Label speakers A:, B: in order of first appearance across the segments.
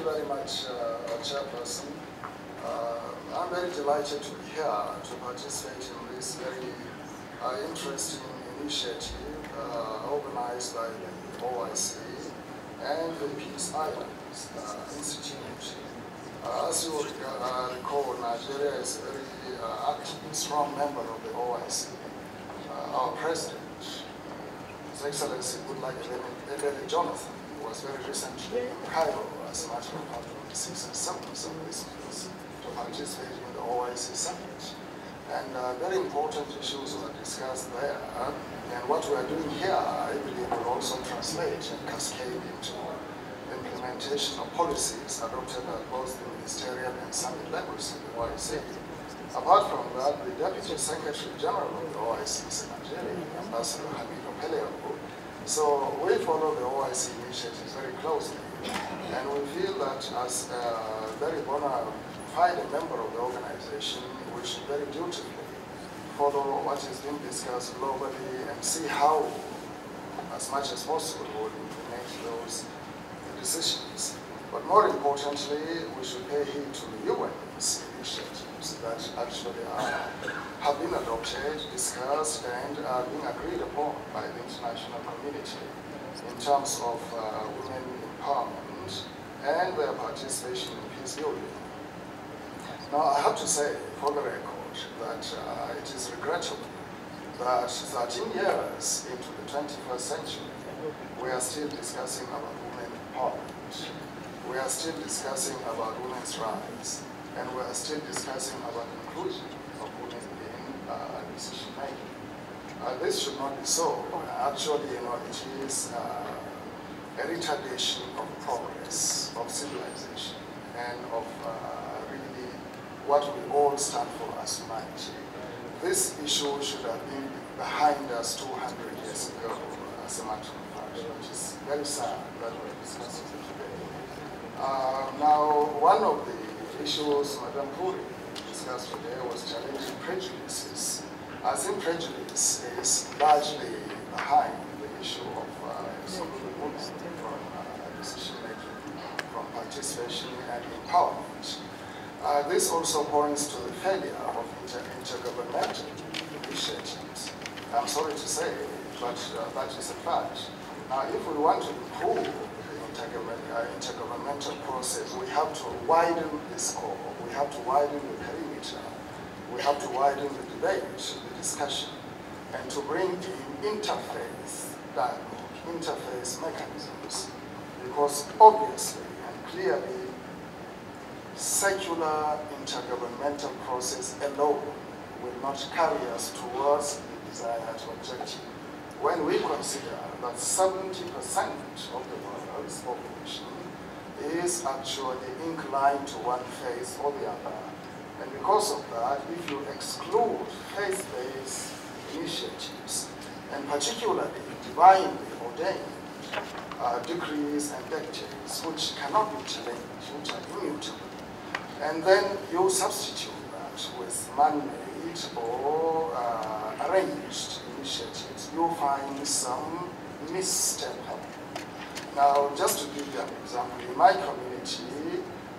A: you very much, Chairperson. I'm very delighted to be here to participate in this very interesting initiative organized by the OIC and the Peace Islands Institute. As you recall, Nigeria is a very active, strong member of the OIC. Our president, His Excellency Goodluck Jonathan, was very recently in Cairo as a matter of fact on the 6th and 7th of this month to participate in the OIC summit. And very important issues were discussed there. And what we are doing here, I believe, will also translate and cascade into implementation of policies adopted at both the ministerial and summit levels in the OIC. Apart from that, the Deputy Secretary General of the OIC is in Nigeria, Ambassador Hamidu Peleago. So we follow the OIC initiatives very closely, and we feel that as a very bona fide member of the organization, we should very dutifully follow what is being discussed globally and see how, as much as possible, we will implement those decisions. But more importantly, we should pay heed to the UN's initiatives that actually have been adopted, discussed, and are being agreed upon by the international community in terms of women empowerment and their participation in peace building. Now, I have to say, for the record, that it is regrettable that 13 years into the 21st century, we are still discussing about women empowerment. We are still discussing about women's rights, and we are still discussing about inclusion of women in decision making. This should not be so. Actually, it is a retardation of progress, of civilization, and of really what we all stand for as humanity. This issue should have been behind us 200 years ago, as a matter of fact, which is very sad that we're discussing it today. Now, one of the issues Madam Puri discussed today was challenging prejudices. I think prejudice is largely behind the issue of excluding women from decision-making, from participation and empowerment. This also points to the failure of intergovernmental initiatives. I'm sorry to say, but that is a fact. Now, if we want to improve the intergovernmental process, we have to widen the scope, we have to widen the perimeter, we have to widen the debate, the discussion, and to bring in interfaith dialogue, interfaith mechanisms, because obviously and clearly, secular intergovernmental process alone will not carry us towards the desired objective. When we consider that 70% of the world's population is actually inclined to one faith or the other, and because of that, if you exclude faith-based initiatives, and particularly divinely ordained decrees and dictates which cannot be challenged, which are immutable, and then you substitute that with man-made or arranged initiatives, you find some misstep happening. Now, just to give you an example, in my community,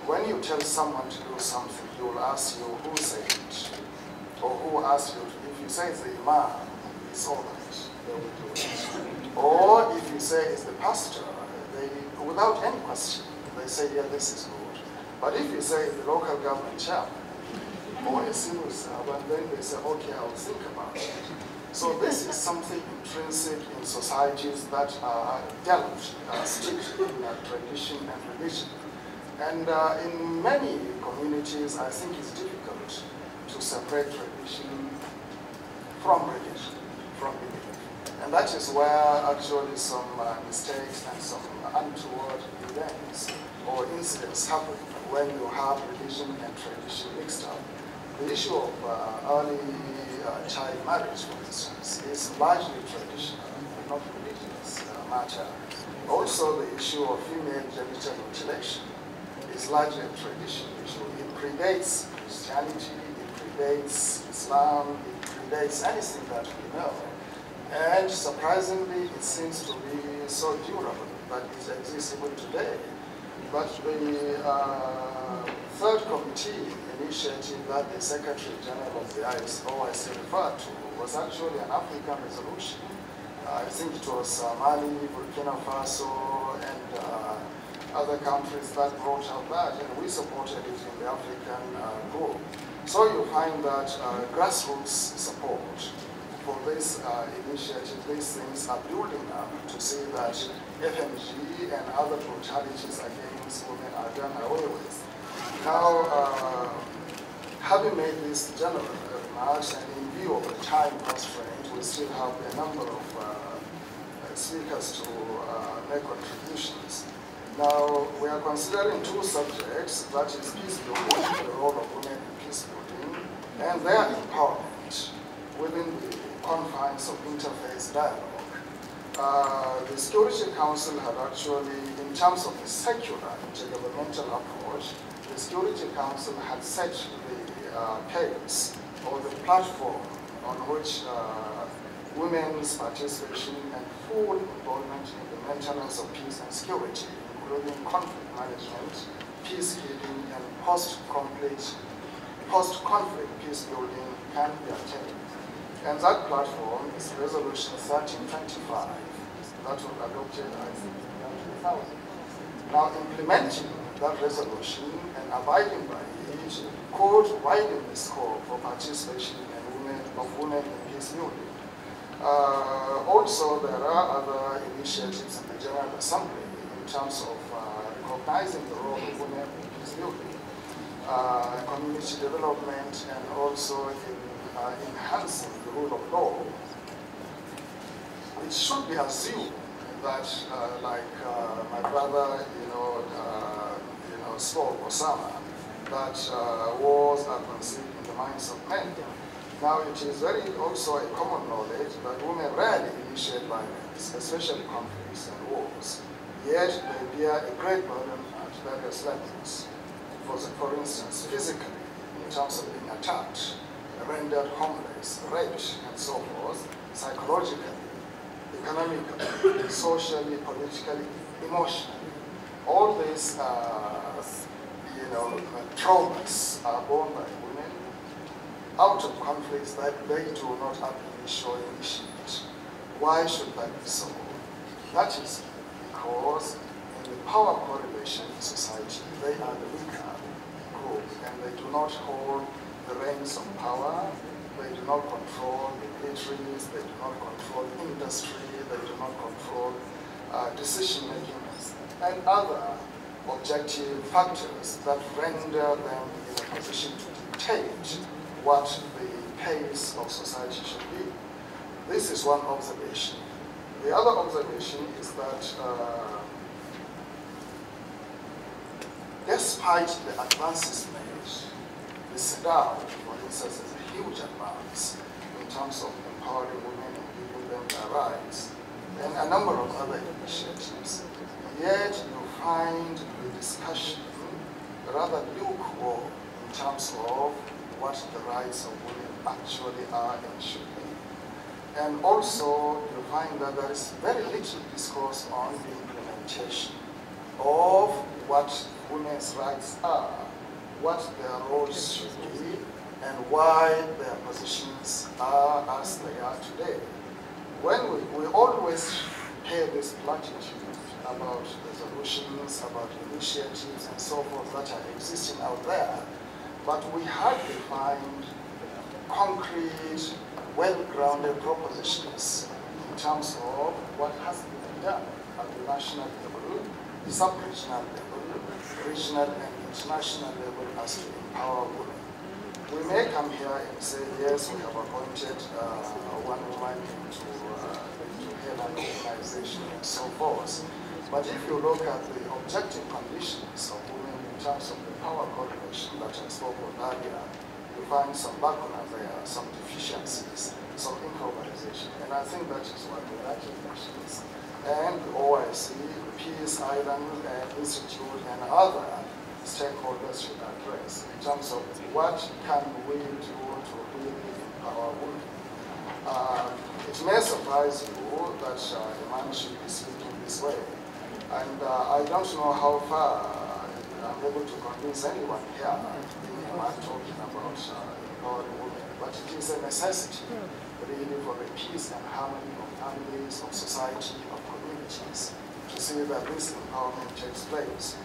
A: when you tell someone to do something, he will ask you who said it, or who asked you. If you say it's the imam, it's all right, they will do it. Or if you say it's the pastor, they, without any question, they say, yeah, this is good. But if you say the local government chairman or a civil servant, then they say, okay, I'll think about it. So this is something intrinsic in societies that are steeped in tradition and religion. And in many communities, I think it's difficult to separate tradition from religion, from belief. And that is where actually some mistakes and some untoward events or incidents happen when you have religion and tradition mixed up. The issue of early child marriage, for instance, is largely traditional, not religious matter. Also, the issue of female genital mutilation is largely a traditional issue. It predates Christianity, it predates Islam, it predates anything that we know. And surprisingly, it seems to be so durable that it exists even today. But the third committee initiative that the Secretary General of the OIC referred to was actually an African resolution. I think it was Mali, Burkina Faso, and other countries that brought out that, and we supported it in the African group. So you find that grassroots support for this initiative, these things are building up to see that FMG and other brutalities against women are done away with. Now, having made this general remarks, and in view of the time constraint, we still have a number of speakers to make contributions. Now, we are considering two subjects, that is peace building, the role of women in peace building, and their empowerment within the confines of interfaith dialogue. The Security Council had actually, in terms of the secular intergovernmental approach, the Security Council had set the case or the platform on which women's participation and full involvement in the maintenance of peace and security, including conflict management, peacekeeping, and post-conflict peace building can be attained. And that platform is Resolution 1325 that was adopted, I think, in 2000. Now, implementing that resolution and abiding by it could widen the scope for participation of women in peace building. Also, there are other initiatives in the General Assembly in terms of recognizing the role of women in peace building, community development, and also in enhancing the rule of law. It should be assumed that, like my brother, spoke, Osama, that wars are conceived in the minds of men. Now, it is also a common knowledge that women rarely initiate violence, especially conflicts and wars. Yet, they bear a great burden at various levels. For instance, physically, in terms of being attacked, rendered homeless, raped, and so forth, psychologically, economically, socially, politically, emotionally. All these, traumas are borne by women out of conflicts that they do not initiate. Why should that be so? That is because in the power correlation in society, they are the weaker group, and they do not hold the reins of power, they do not control the militaries, they do not control industry, they do not control decision-making, and other objective factors that render them in a position to dictate what the pace of society should be. This is one observation. The other observation is that despite the advances made, the CEDAW, for instance, is a huge advance in terms of empowering women and giving them their rights, and a number of other initiatives. Yet you find the discussion rather lukewarm in terms of what the rights of women actually are and should be. And also you find that there is very little discourse on the implementation of what women's rights are, what their roles should be, and why their positions are as they are today. When we always hear this platitude about resolutions, about initiatives, and so forth that are existing out there, but we hardly find concrete, well-grounded propositions in terms of what has been done at the national level, the sub-regional level, regional and international level as to empower women. We may come here and say, yes, we have appointed one woman to head an organization and so forth. But if you look at the objective conditions of women in terms of the power correlation that I spoke of earlier, you find some lacuna there, some deficiencies, some improvisation. And I think that is what the United Nations and the OIC, the Peace Island Institute, and other stakeholders should address in terms of what can we do to really empower women. It may surprise you that a man should be speaking this way, And I don't know how far I'm able to convince anyone here, being a man talking about empowering women, but it is a necessity really for the peace and harmony of families, of society, of communities, to see that this empowerment takes place.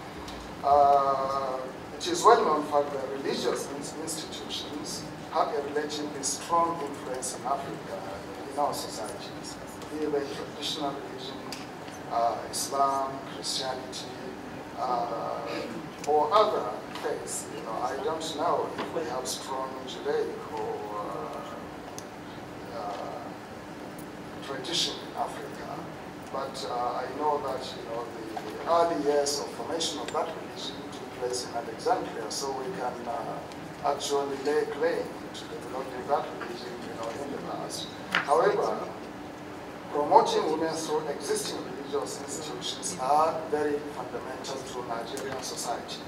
A: It is well known fact that religious institutions have a relatively strong influence in Africa, in our societies, be they traditional religion, Islam, Christianity, or other faiths. I don't know if we have strong Judaic or tradition in Africa, but I know that the early years of formation of that religion took place in Alexandria, so we can actually lay claim to developing that religion in the past. However, promoting women through existing religious institutions are very fundamental to Nigerian society.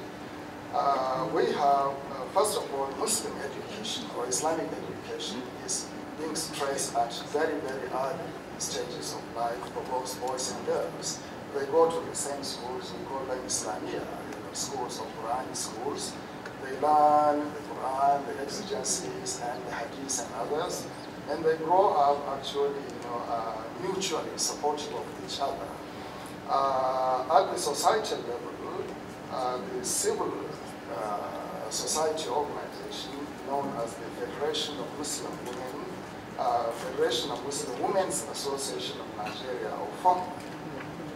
A: We have, first of all, Muslim education or Islamic education is being stressed at very, very early stages of life for both boys and girls. They go to the same schools, we call them Islamia, schools of Quran schools. They learn the Quran, the exegesis, and the hadiths and others, and they grow up actually, mutually supportive of each other. At the societal level, the civil society organization known as the Federation of Muslim Women, Federation of Muslim Women's Association of Nigeria, or FOM,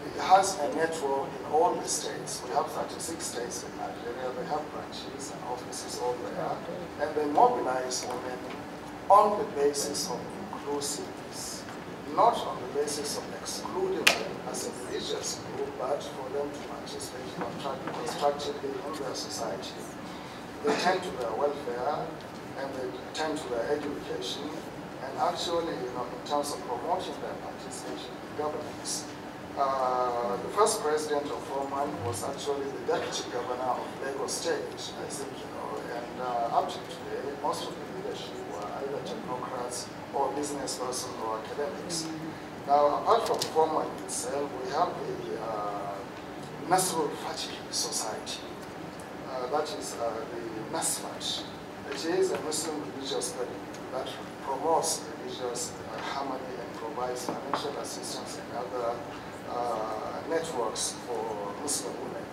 A: it has a network in all the states. We have 36 states in Nigeria. They have branches and offices all there, and they mobilize women on the basis of inclusiveness, not on the basis of excluding them as a religious group, but for them to participate constructively in their society. They tend to their welfare, and they tend to their education, and actually, in terms of promoting their participation in governance. The first president of Oman was actually the deputy governor of Lagos State, I think, and up to today, most of the leadership were either technocrats or business persons or academics. Now, apart from Oman itself, we have the Nasrul Fatih Society. That is the NASFAT. It is a Muslim religious body that promotes religious harmony and provides financial assistance and other networks for Muslim women.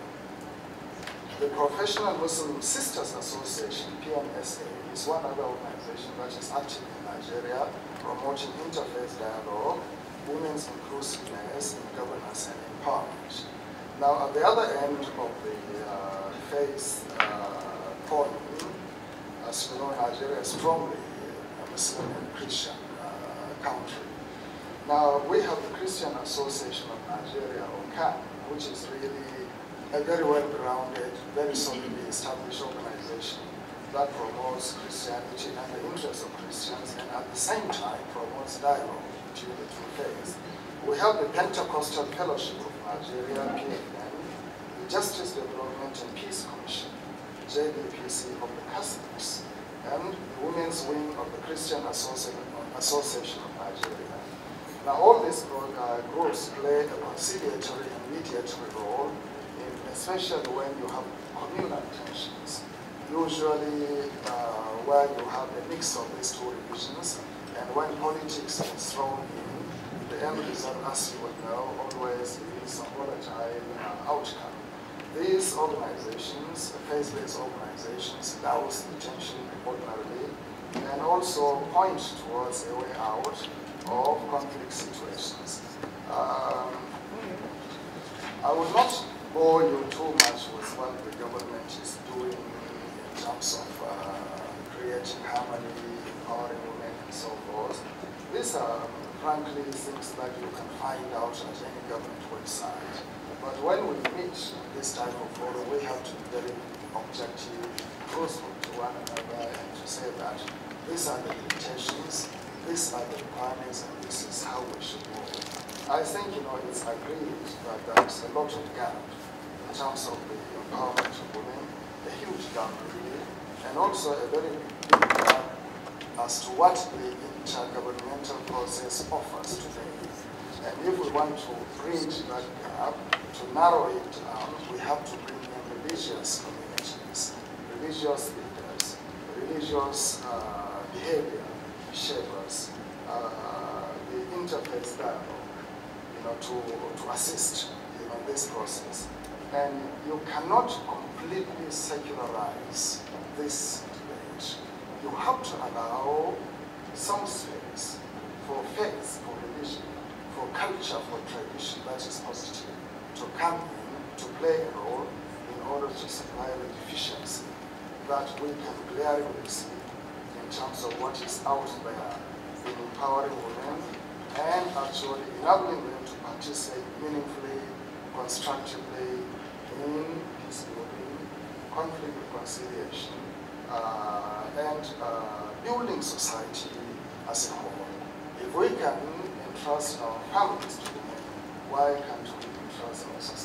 A: The Professional Muslim Sisters Association, PMSA, is one other organization that is active in Nigeria, promoting interfaith dialogue, women's inclusiveness in governance and empowerment. Now, at the other end of the faith point, as you know, Nigeria is strongly a Muslim and Christian country. Now, we have the Christian Association of Nigeria, or CAN, which is really a very well-grounded, very solidly established organization that promotes Christianity and the interests of Christians, and at the same time promotes dialogue between the two faiths. We have the Pentecostal Fellowship of Nigeria, PFN, the Justice Development and Peace Commission, JDPC of the Catholics, and the Women's Wing of the Christian Association of Nigeria. Now, all these groups play a conciliatory and mediatory role, especially when you have communal tensions, usually where you have a mix of these two religions, and when politics is thrown in, the end result, as you would know, always is a volatile outcome. These organizations, faith-based organizations, douse the tension ordinarily, and also point towards a way out of conflict situations. I will not bore you too much with what the government is doing in terms of creating harmony, empowering women, and so forth. These are, frankly, things that you can find out at any government website. But when we meet this type of forum, we have to be very objective, truthful to one another, and to say that these are the limitations, these are the requirements, and this is how we should move. I think, it's agreed that there is a lot of gap in terms of the empowerment of women, a huge gap really, and also a very big gap as to what the intergovernmental process offers today. And if we want to bridge that gap to narrow it down, we have to bring in religious communities, religious leaders, religious behavior shapers, the interfaith dialogue, to assist this process. And you cannot completely secularize this debate. You have to allow some space for faith, for religion, for culture, for tradition that is positive, to come in, to play a role in order to supply the deficiency that we can glaringly see in terms of what is out there in empowering women and actually enabling them to participate meaningfully, constructively in peace building, conflict reconciliation, and building society as a whole. If we can entrust our families to women, why can't we entrust our society?